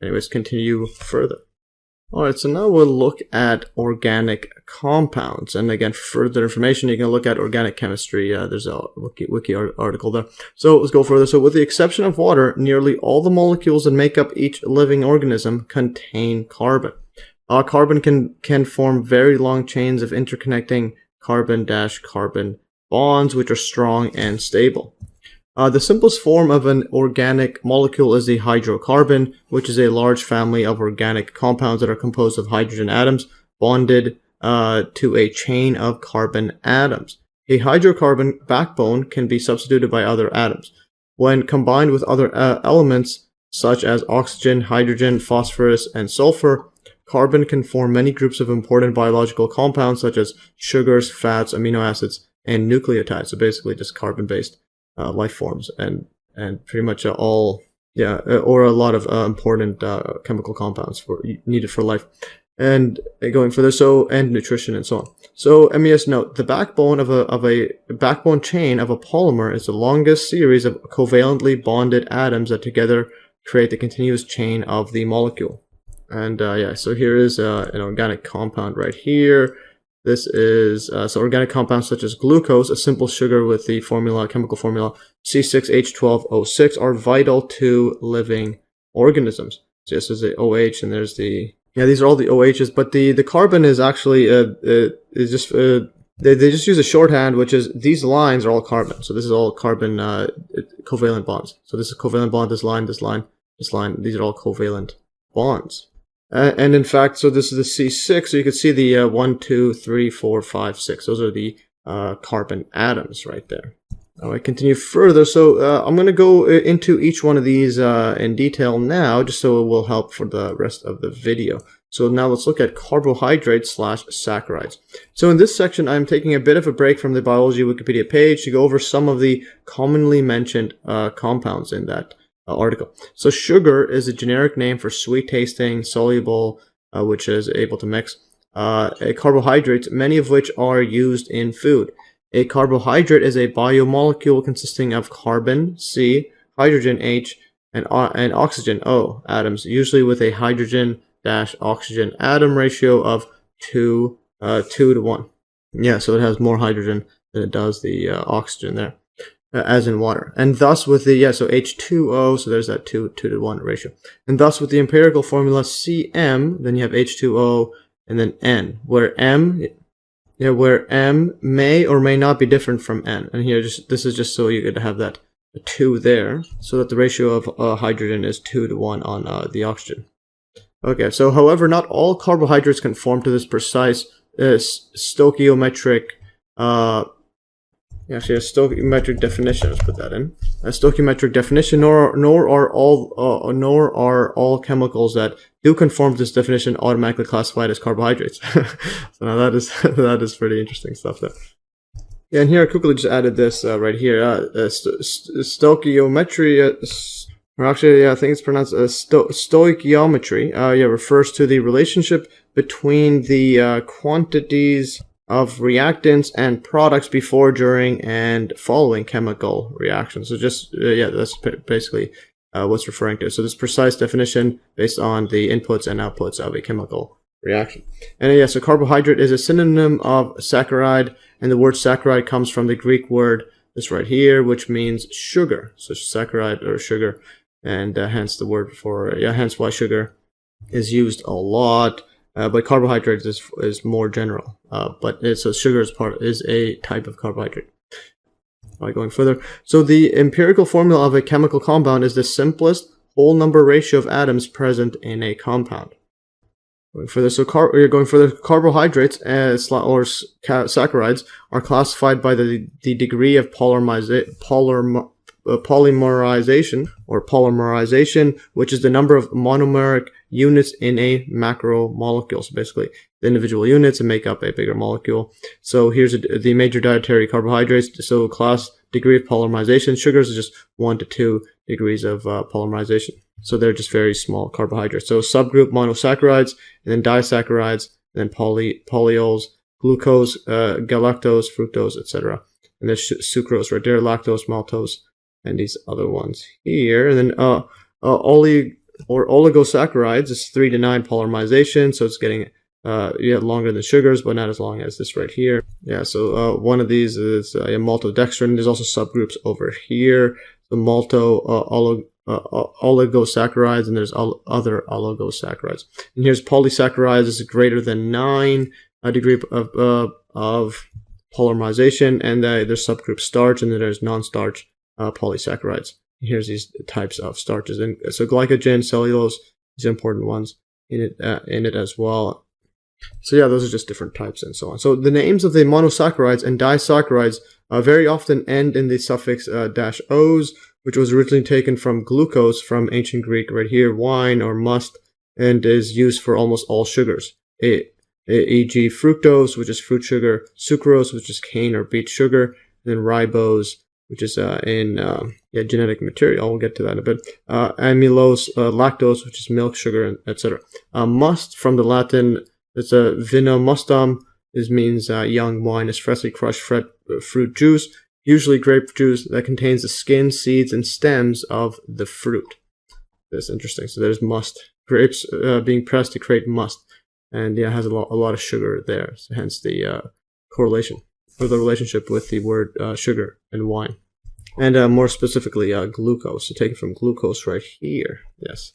anyways, continue further. All right, so now we'll look at organic compounds. And again, for further information, you can look at organic chemistry. There's a wiki article there. So let's go further. So with the exception of water, nearly all the molecules that make up each living organism contain carbon. Carbon can form very long chains of interconnecting carbon-carbon bonds, which are strong and stable. The simplest form of an organic molecule is the hydrocarbon, which is a large family of organic compounds that are composed of hydrogen atoms bonded to a chain of carbon atoms. A hydrocarbon backbone can be substituted by other atoms. When combined with other elements such as oxygen, hydrogen, phosphorus, and sulfur, carbon can form many groups of important biological compounds such as sugars, fats, amino acids, and nucleotides. So basically just carbon-based life forms and pretty much all, or a lot of important chemical compounds needed for life. And going further, and nutrition and so on. So MES note, the backbone of a backbone chain of a polymer is the longest series of covalently bonded atoms that together create the continuous chain of the molecule. And so here is an organic compound right here. This is so organic compounds such as glucose, a simple sugar with the chemical formula C6H12O6, are vital to living organisms. So this is the OH, and there's the these are all the OHs, but the carbon is actually is just they just use a shorthand, which is these lines are all carbon. So this is all carbon covalent bonds. So this is covalent bond, this line, this line, this line. These are all covalent bonds. And in fact, so this is the C6, so you can see the 1, 2, 3, 4, 5, 6. Those are the carbon atoms right there. All right, continue further. So I'm going to go into each one of these in detail now, just so it will help for the rest of the video. So now let's look at carbohydrates / saccharides. So in this section, I'm taking a bit of a break from the biology Wikipedia page to go over some of the commonly mentioned compounds in that article. So sugar is a generic name for sweet tasting, soluble, which is able to mix, carbohydrates, many of which are used in food. A carbohydrate is a biomolecule consisting of carbon, C, hydrogen, H, and oxygen, O, atoms, usually with a hydrogen-oxygen atom ratio of 2 to 1. Yeah, so it has more hydrogen than it does the oxygen there. As in water, and thus with the so H2O, so there's that 2 to 1 ratio, and thus with the empirical formula Cm, then you have H2O and then N, where M may or may not be different from N, and here this is just so you could have that 2 there, so that the ratio of hydrogen is 2 to 1 on the oxygen. Okay, so however, not all carbohydrates conform to this precise stoichiometric actually a stoichiometric definition. Let's put that in. A stoichiometric definition, nor are all chemicals that do conform to this definition automatically classified as carbohydrates. So now that is pretty interesting stuff there. Yeah, and here I quickly just added this right here. Stoichiometry, or actually, I think it's pronounced stoichiometry. Refers to the relationship between the quantities of reactants and products before, during, and following chemical reactions. So just, that's basically what's referring to. So this precise definition based on the inputs and outputs of a chemical reaction. And so carbohydrate is a synonym of saccharide, and the word saccharide comes from the Greek word, this right here, which means sugar. So saccharide or sugar, and hence the word for, hence why sugar is used a lot. But carbohydrates is more general. But so sugar is a type of carbohydrate. All right, going further. So the empirical formula of a chemical compound is the simplest whole number ratio of atoms present in a compound. Going further. So carbohydrates or saccharides are classified by the degree of polymerization, which is the number of monomeric units in a macromolecule. So basically, the individual units that make up a bigger molecule. So here's the major dietary carbohydrates. So class degree of polymerization. Sugars is just 1 to 2 degrees of polymerization. So they're just very small carbohydrates. So subgroup monosaccharides, and then disaccharides, and then polyols, glucose, galactose, fructose, etc. And there's sucrose right there, lactose, maltose, and these other ones here. And then Or oligosaccharides is 3 to 9 polymerization, so it's getting longer than sugars, but not as long as this right here. Yeah, so one of these is maltodextrin. There's also subgroups over here, the oligosaccharides, and there's other oligosaccharides. And here's polysaccharides is greater than 9 degree of polymerization, and there's subgroup starch, and then there's non-starch polysaccharides. And here's these types of starches, and so glycogen, cellulose, these are important ones in it as well. So yeah, those are just different types and so on. So the names of the monosaccharides and disaccharides very often end in the suffix -os, which was originally taken from glucose from ancient Greek right here, wine or must, and is used for almost all sugars, e.g. fructose, which is fruit sugar, sucrose, which is cane or beet sugar, and then ribose, which is in genetic material. We'll get to that in a bit. Amylose, lactose, which is milk sugar, etc. Must, from the Latin, it's a vino mustum. This means young wine is freshly crushed fruit juice, usually grape juice that contains the skin, seeds, and stems of the fruit. That's interesting. So there's must. Grapes being pressed to create must. And yeah, it has a lot of sugar there. So hence the correlation, or the relationship with the word sugar and wine. And more specifically, glucose. So taken from glucose right here. Yes.